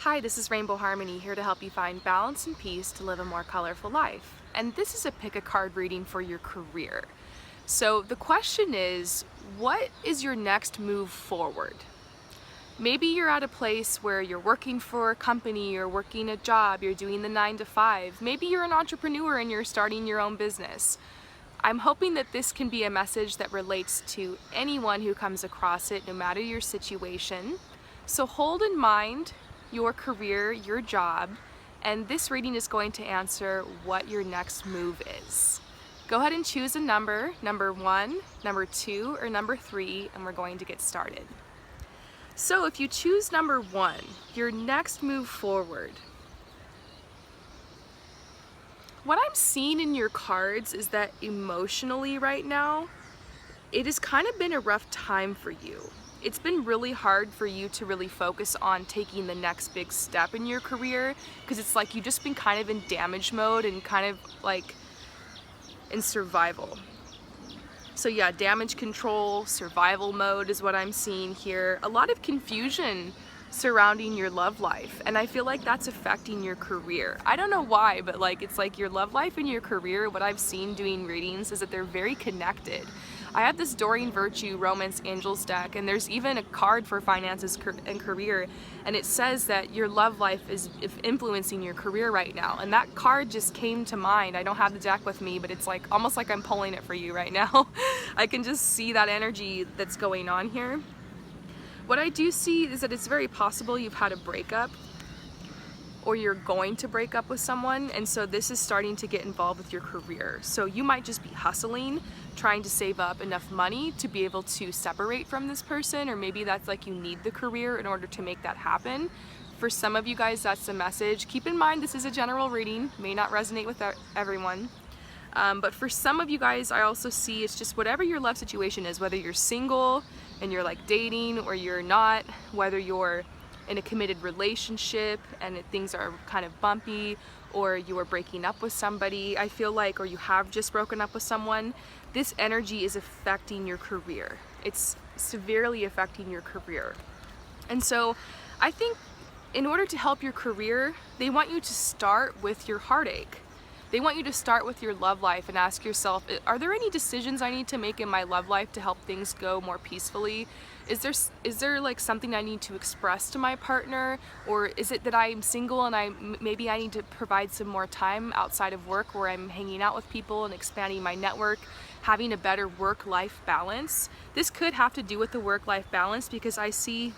Hi, this is Rainbow Harmony, here to help you find balance and peace to live a more colorful life. And this is a pick a card reading for your career. So the question is, what is your next move forward? Maybe you're at a place where you're working for a company, you're working a job, you're doing the 9 to 5. Maybe you're an entrepreneur and you're starting your own business. I'm hoping that this can be a message that relates to anyone who comes across it, no matter your situation. So hold in mind your career, your job, and this reading is going to answer what your next move is. Go ahead and choose a number 1, number 2, or number 3, and we're going to get started. So if you choose number 1, your next move forward, what I'm seeing in your cards is that emotionally right now, it has kind of been a rough time for you. It's been really hard for you to really focus on taking the next big step in your career because it's like you've just been kind of in damage mode and kind of like in survival. So yeah, damage control, survival mode is what I'm seeing here. A lot of confusion surrounding your love life, and I feel like that's affecting your career. I don't know why, but like it's like your love life and your career, what I've seen doing readings is that they're very connected. I have this Doreen Virtue Romance Angels deck, and there's even a card for finances and career, and it says that your love life is influencing your career right now, and that card just came to mind. I don't have the deck with me, but it's like almost like I'm pulling it for you right now. I can just see that energy that's going on here. What I do see is that it's very possible you've had a breakup or you're going to break up with someone, and so this is starting to get involved with your career. So you might just be hustling, trying to save up enough money to be able to separate from this person, or maybe that's like you need the career in order to make that happen. For some of you guys, that's the message. Keep in mind, this is a general reading, may not resonate with everyone. But for some of you guys, I also see it's just whatever your love situation is, whether you're single and you're like dating or you're not, whether you're in a committed relationship and things are kind of bumpy, or you are breaking up with somebody, I feel like, or you have just broken up with someone, this energy is affecting your career. It's severely affecting your career. And so I think in order to help your career, they want you to start with your heartache. They want you to start with your love life and ask yourself, are there any decisions I need to make in my love life to help things go more peacefully? Is there like something I need to express to my partner? Or is it that I'm single and maybe I need to provide some more time outside of work where I'm hanging out with people and expanding my network, having a better work-life balance? This could have to do with the work-life balance because I see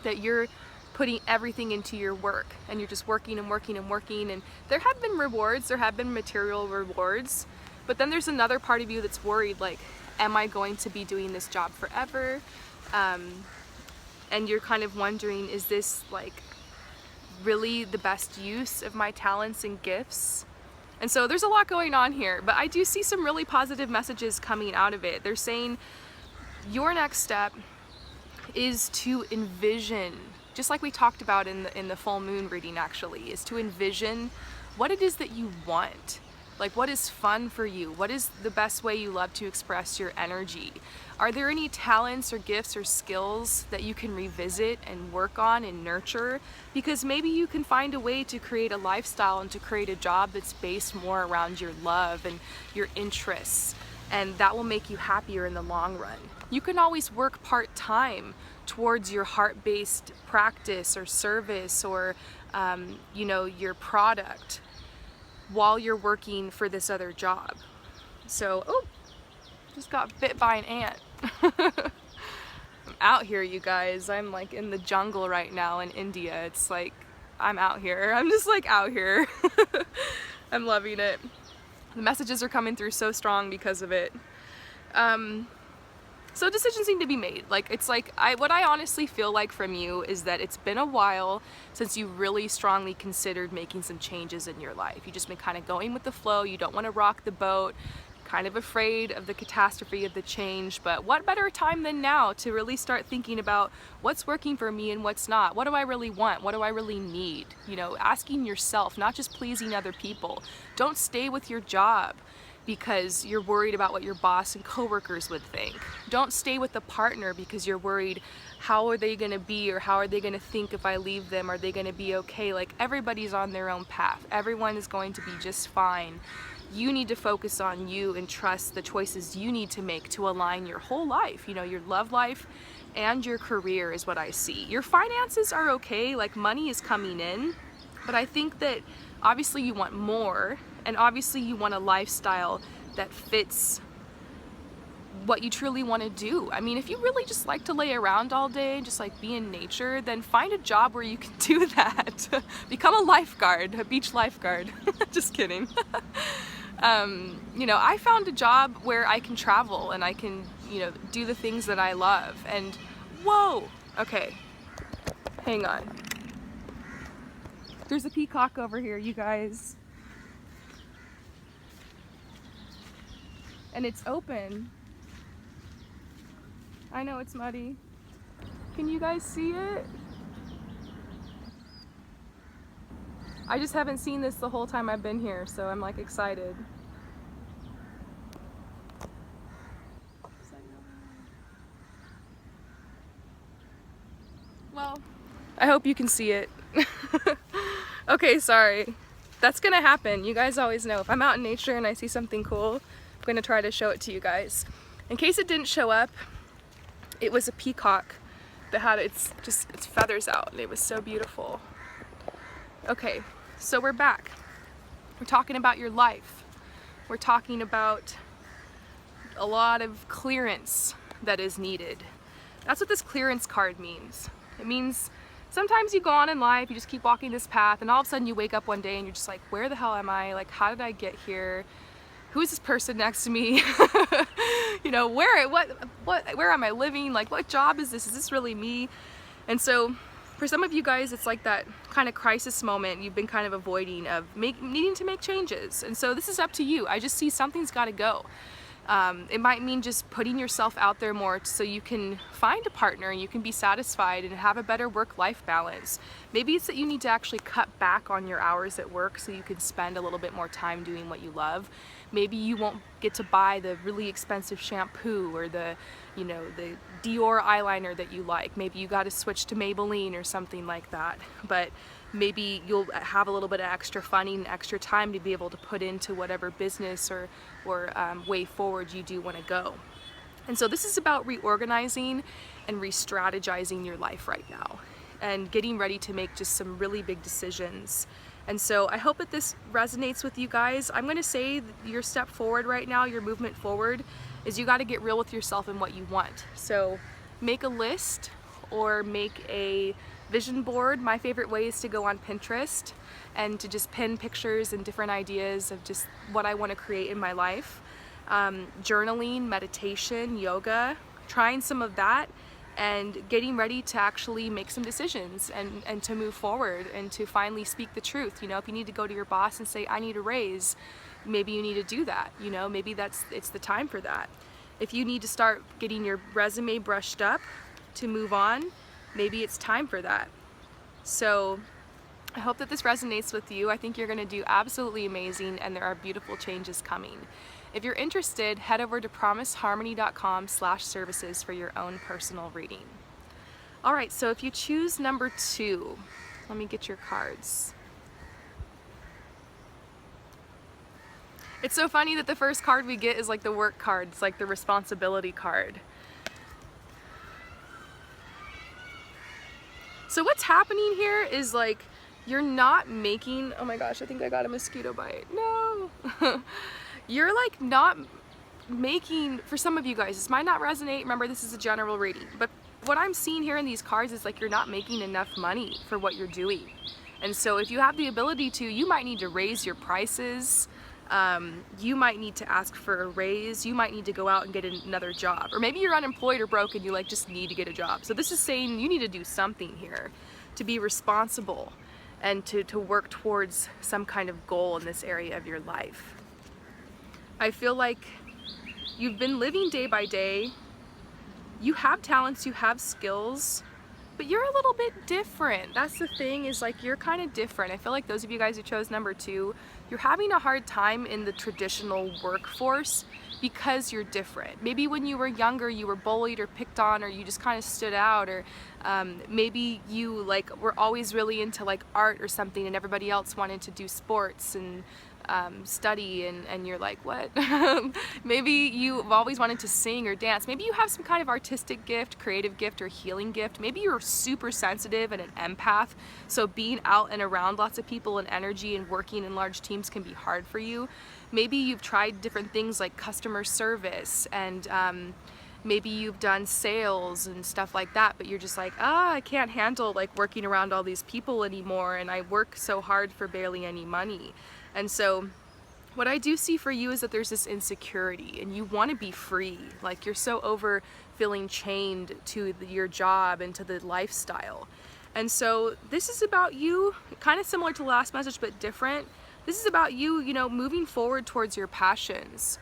that you're putting everything into your work and you're just working and working and working, and there have been rewards, there have been material rewards, but then there's another part of you that's worried, like, am I going to be doing this job forever? And you're kind of wondering, is this like really the best use of my talents and gifts? And so there's a lot going on here, but I do see some really positive messages coming out of it. They're saying your next step is to envision, just like we talked about in the full moon reading actually, is to envision what it is that you want. Like, what is fun for you? What is the best way you love to express your energy? Are there any talents or gifts or skills that you can revisit and work on and nurture? Because maybe you can find a way to create a lifestyle and to create a job that's based more around your love and your interests, and that will make you happier in the long run. You can always work part-time towards your heart-based practice or service or your product while you're working for this other job. So, oh, just got bit by an ant. I'm out here, you guys. I'm like in the jungle right now in India. It's like, I'm out here. I'm just like out here. I'm loving it. The messages are coming through so strong because of it. So decisions need to be made. Like, it's like, what I honestly feel like from you is that it's been a while since you really strongly considered making some changes in your life. You've just been kind of going with the flow. You don't want to rock the boat, kind of afraid of the catastrophe of the change. But what better time than now to really start thinking about what's working for me and what's not? What do I really want? What do I really need? You know, asking yourself, not just pleasing other people. Don't stay with your job. because you're worried about what your boss and coworkers would think. Don't stay with a partner because you're worried, how are they gonna be, or how are they gonna think if I leave them? Are they gonna be okay? Like, everybody's on their own path. Everyone is going to be just fine. You need to focus on you and trust the choices you need to make to align your whole life, you know, your love life and your career is what I see. Your finances are okay, like money is coming in, but I think that obviously you want more, and obviously you want a lifestyle that fits what you truly want to do. I mean, if you really just like to lay around all day, just like be in nature, then find a job where you can do that. Become a lifeguard, a beach lifeguard. Just kidding. You know, I found a job where I can travel and I can, you know, do the things that I love. And whoa, okay, hang on. There's a peacock over here, you guys. And it's open. I know it's muddy. Can you guys see it? I just haven't seen this the whole time I've been here, so I'm like excited. Well, I hope you can see it. Okay, sorry. That's gonna happen. You guys always know. If I'm out in nature and I see something cool, I'm gonna try to show it to you guys. In case it didn't show up, it was a peacock that had its feathers out, and it was so beautiful. Okay, so we're back. We're talking about your life. We're talking about a lot of clearance that is needed. That's what this clearance card means. It means sometimes you go on in life, you just keep walking this path, and all of a sudden you wake up one day and you're just like, where the hell am I? Like, how did I get here? Who's this person next to me? You know, where am I living? Like, what job is this? Is this really me? And so for some of you guys, it's like that kind of crisis moment you've been kind of avoiding of needing to make changes. And so this is up to you. I just see something's got to go. It might mean just putting yourself out there more so you can find a partner and you can be satisfied and have a better work-life balance. Maybe it's that you need to actually cut back on your hours at work so you can spend a little bit more time doing what you love. Maybe you won't get to buy the really expensive shampoo or the, you know, the Dior eyeliner that you like. Maybe you got to switch to Maybelline or something like that. But maybe you'll have a little bit of extra funding and extra time to be able to put into whatever business or way forward you do want to go. And so this is about reorganizing and re-strategizing your life right now and getting ready to make just some really big decisions. And so I hope that this resonates with you guys. I'm going to say your step forward right now, your movement forward, is you got to get real with yourself and what you want. So make a list or make a vision board. My favorite way is to go on Pinterest and to just pin pictures and different ideas of just what I want to create in my life. Journaling, meditation, yoga, trying some of that, and getting ready to actually make some decisions and to move forward and to finally speak the truth. You know, if you need to go to your boss and say, I need a raise, maybe you need to do that. You know, maybe it's the time for that. If you need to start getting your resume brushed up to move on, maybe it's time for that. So I hope that this resonates with you. I think you're going to do absolutely amazing, and there are beautiful changes coming. If you're interested, head over to promiseharmony.com/services for your own personal reading. All right, so if you choose number 2, let me get your cards. It's so funny that the first card we get is like the work card. It's like the responsibility card. So what's happening here is like you're not making, oh my gosh, I think I got a mosquito bite. No. You're like not making, for some of you guys, this might not resonate. Remember, this is a general reading, but what I'm seeing here in these cards is like you're not making enough money for what you're doing. And so if you have the ability to, you might need to raise your prices. You might need to ask for a raise. You might need to go out and get another job. Or maybe you're unemployed or broke and you like just need to get a job. So this is saying you need to do something here to be responsible and to work towards some kind of goal in this area of your life. I feel like you've been living day by day. You have talents, you have skills, but you're a little bit different. That's the thing, is like you're kind of different. I feel like those of you guys who chose number 2, you're having a hard time in the traditional workforce because you're different. Maybe when you were younger you were bullied or picked on, or you just kind of stood out, or maybe you like were always really into like art or something and everybody else wanted to do sports and study, and you're like, what? Maybe you've always wanted to sing or dance. Maybe you have some kind of artistic gift, creative gift, or healing gift. Maybe you're super sensitive and an empath, so being out and around lots of people and energy and working in large teams can be hard for you. Maybe you've tried different things like customer service, and maybe you've done sales and stuff like that, but you're just like, I can't handle like working around all these people anymore, and I work so hard for barely any money. And so what I do see for you is that there's this insecurity and you want to be free. Like you're so over feeling chained to your job and to the lifestyle. And so this is about you, kind of similar to the last message but different. This is about you, you know, moving forward towards your passions.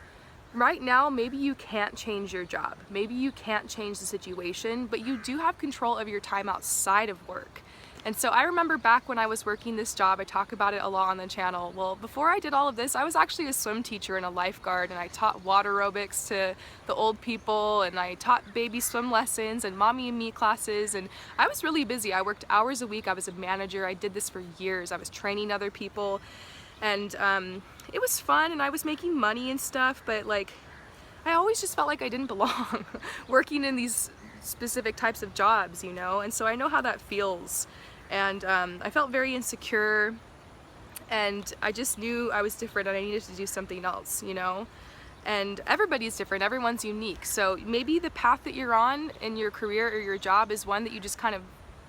Right now, maybe you can't change your job. Maybe you can't change the situation, but you do have control of your time outside of work. And so I remember back when I was working this job, I talk about it a lot on the channel. Well, before I did all of this, I was actually a swim teacher and a lifeguard, and I taught water aerobics to the old people, and I taught baby swim lessons and mommy and me classes, and I was really busy. I worked hours a week. I was a manager. I did this for years. I was training other people, and it was fun, and I was making money and stuff, but like I always just felt like I didn't belong working in these specific types of jobs, you know. And so I know how that feels. And I felt very insecure, and I just knew I was different and I needed to do something else, you know. And everybody's different, everyone's unique. So maybe the path that you're on in your career or your job is one that you just kind of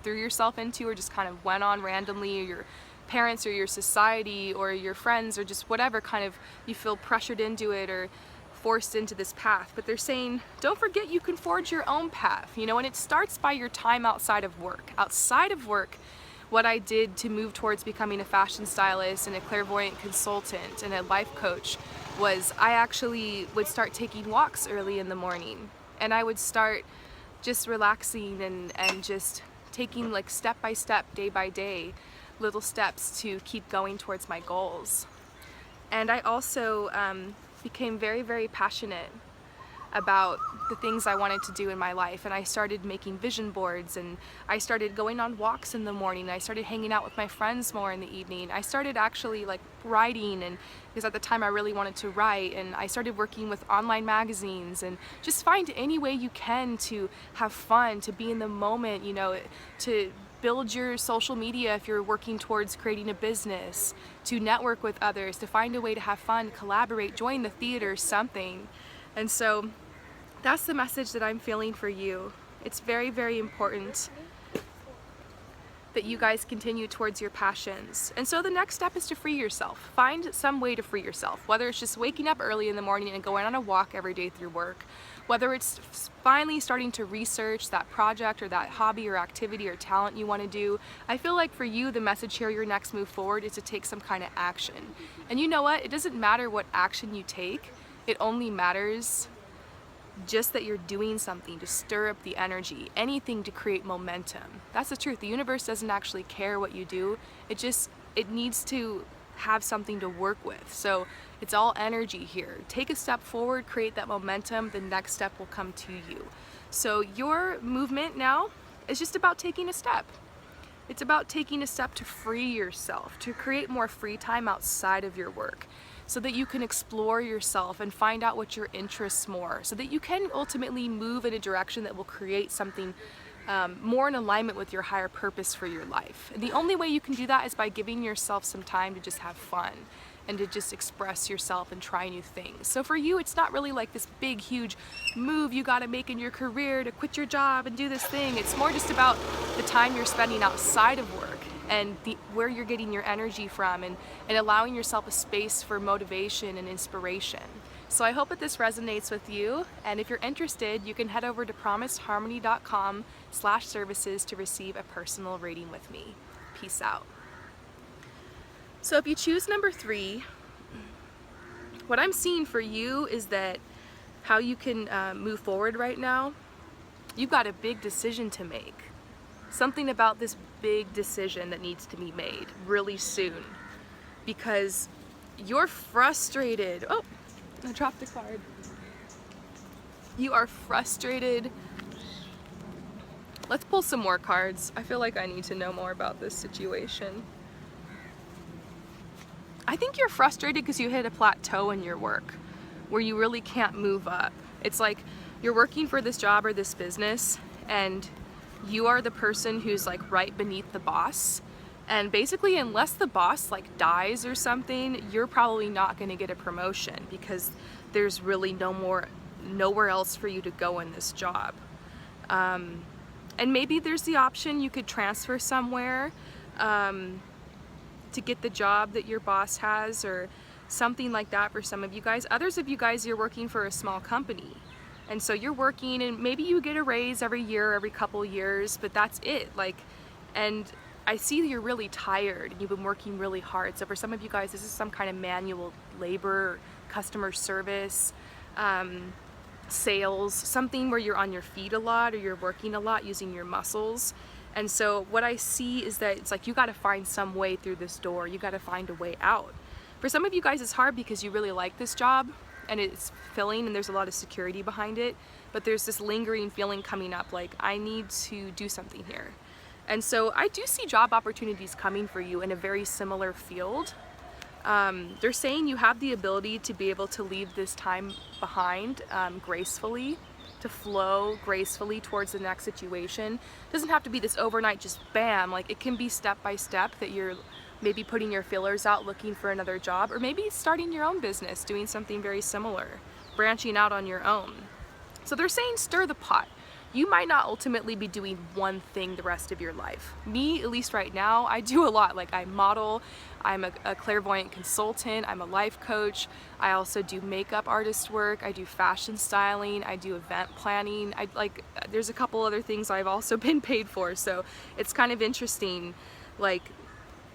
threw yourself into, or just kind of went on randomly, or your parents or your society or your friends or just whatever, kind of you feel pressured into it or forced into this path. But they're saying, don't forget you can forge your own path, you know, and it starts by your time outside of work. Outside of work, what I did to move towards becoming a fashion stylist and a clairvoyant consultant and a life coach was I actually would start taking walks early in the morning, and I would start just relaxing and just taking like step by step, day by day, little steps to keep going towards my goals. And I also became very, very passionate about the things I wanted to do in my life, and I started making vision boards, and I started going on walks in the morning, I started hanging out with my friends more in the evening. I started actually like writing, and because at the time I really wanted to write, and I started working with online magazines, and just find any way you can to have fun, to be in the moment, you know, to build your social media if you're working towards creating a business, to network with others, to find a way to have fun, collaborate, join the theater, something. And so that's the message that I'm feeling for you. It's very, very important that you guys continue towards your passions. And so the next step is to free yourself. Find some way to free yourself, whether it's just waking up early in the morning and going on a walk every day through work, whether it's finally starting to research that project or that hobby or activity or talent you want to do. I feel like for you, the message here, your next move forward, is to take some kind of action. And you know what? It doesn't matter what action you take. It only matters just that you're doing something to stir up the energy, anything to create momentum. That's the truth. The universe doesn't actually care what you do. It needs to have something to work with. So it's all energy here. Take a step forward, create that momentum, the next step will come to you. So your movement now is just about taking a step. It's about taking a step to free yourself, to create more free time outside of your work, so that you can explore yourself and find out what your interests more, so that you can ultimately move in a direction that will create something more in alignment with your higher purpose for your life. And the only way you can do that is by giving yourself some time to just have fun and to just express yourself and try new things. So for you, it's not really like this big, huge move you gotta make in your career to quit your job and do this thing. It's more just about the time you're spending outside of work and where you're getting your energy from, and allowing yourself a space for motivation and inspiration. So I hope that this resonates with you, and if you're interested, you can head over to promiseharmony.com/services to receive a personal reading with me. Peace out. So if you choose number 3, what I'm seeing for you is that how you can move forward right now, you've got a big decision to make. something about this big decision that needs to be made really soon, because you're frustrated. Oh, I dropped a card. You are frustrated. Let's pull some more cards. I feel like I need to know more about this situation. I think you're frustrated because you hit a plateau in your work where you really can't move up. It's like you're working for this job or this business, and you are the person who's like right beneath the boss. And basically, unless the boss like dies or something, you're probably not going to get a promotion, because there's really nowhere else for you to go in this job. And maybe there's the option you could transfer somewhere to get the job that your boss has, or something like that for some of you guys. Others of you guys, you're working for a small company, and so you're working, and maybe you get a raise every year, every couple years, but that's it. Like, and I see that you're really tired and you've been working really hard. So for some of you guys, this is some kind of manual labor, customer service, sales, something where you're on your feet a lot, or you're working a lot using your muscles. And so what I see is that it's like you got to find some way through this door. You got to find a way out. For some of you guys, it's hard because you really like this job and it's filling and there's a lot of security behind it, but there's this lingering feeling coming up like, I need to do something here. And so I do see job opportunities coming for you in a very similar field. They're saying you have the ability to be able to leave this time behind gracefully, to flow gracefully towards the next situation. It doesn't have to be this overnight, just bam. Like, it can be step by step that you're maybe putting your feelers out, looking for another job, or maybe starting your own business, doing something very similar, branching out on your own. So they're saying stir the pot. You might not ultimately be doing one thing the rest of your life. Me, at least right now, I do a lot. Like, I model, I'm a clairvoyant consultant, I'm a life coach, I also do makeup artist work, I do fashion styling, I do event planning, there's a couple other things I've also been paid for, so it's kind of interesting. Like,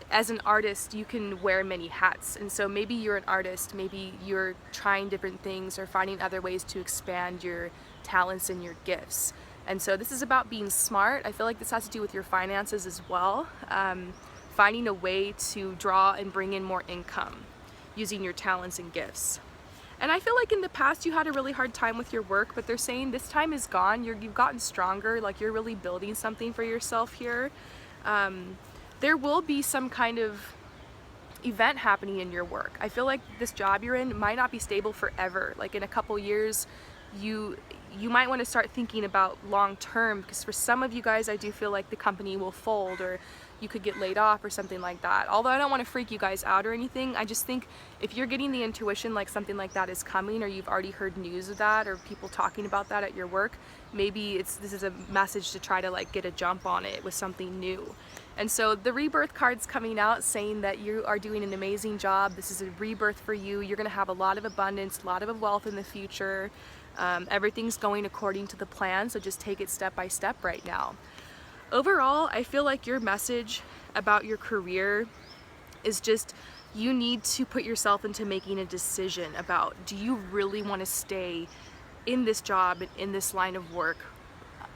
as an artist, you can wear many hats, and so maybe you're an artist, maybe you're trying different things or finding other ways to expand your talents and your gifts. And so this is about being smart. I feel like this has to do with your finances as well. Finding a way to draw and bring in more income using your talents and gifts. And I feel like in the past you had a really hard time with your work, but they're saying this time is gone. You've gotten stronger, like you're really building something for yourself here. There will be some kind of event happening in your work. I feel like this job you're in might not be stable forever. Like, in a couple years, you might want to start thinking about long term, because for some of you guys, I do feel like the company will fold, or you could get laid off or something like that. Although I don't want to freak you guys out or anything, I just think if you're getting the intuition like something like that is coming, or you've already heard news of that, or people talking about that at your work, maybe this is a message to try to like get a jump on it with something new. And so the rebirth card's coming out saying that you are doing an amazing job. This is a rebirth for you. You're going to have a lot of abundance, a lot of wealth in the future. Everything's going according to the plan, so just take it step by step right now. Overall, I feel like your message about your career is just, you need to put yourself into making a decision about, do you really want to stay in this job and in this line of work?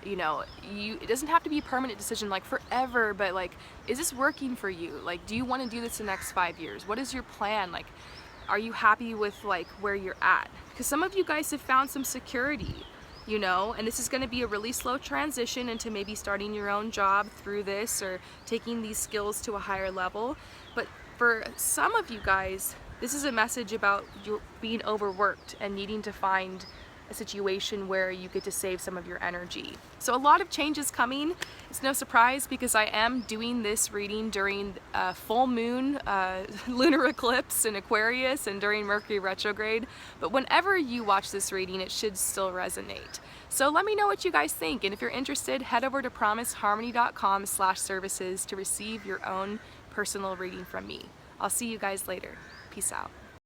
You know, it doesn't have to be a permanent decision like forever, but like, is this working for you? Like, do you want to do this the next 5 years? What is your plan? Like, are you happy with like where you're at? Because some of you guys have found some security, you know, and this is going to be a really slow transition into maybe starting your own job through this, or taking these skills to a higher level. But for some of you guys, this is a message about you being overworked and needing to find a situation where you get to save some of your energy. So a lot of change is coming. It's no surprise, because I am doing this reading during full moon, lunar eclipse in Aquarius, and during Mercury retrograde. But whenever you watch this reading, it should still resonate. So let me know what you guys think, and if you're interested, head over to promiseharmony.com/services to receive your own personal reading from me. I'll see you guys later. Peace out.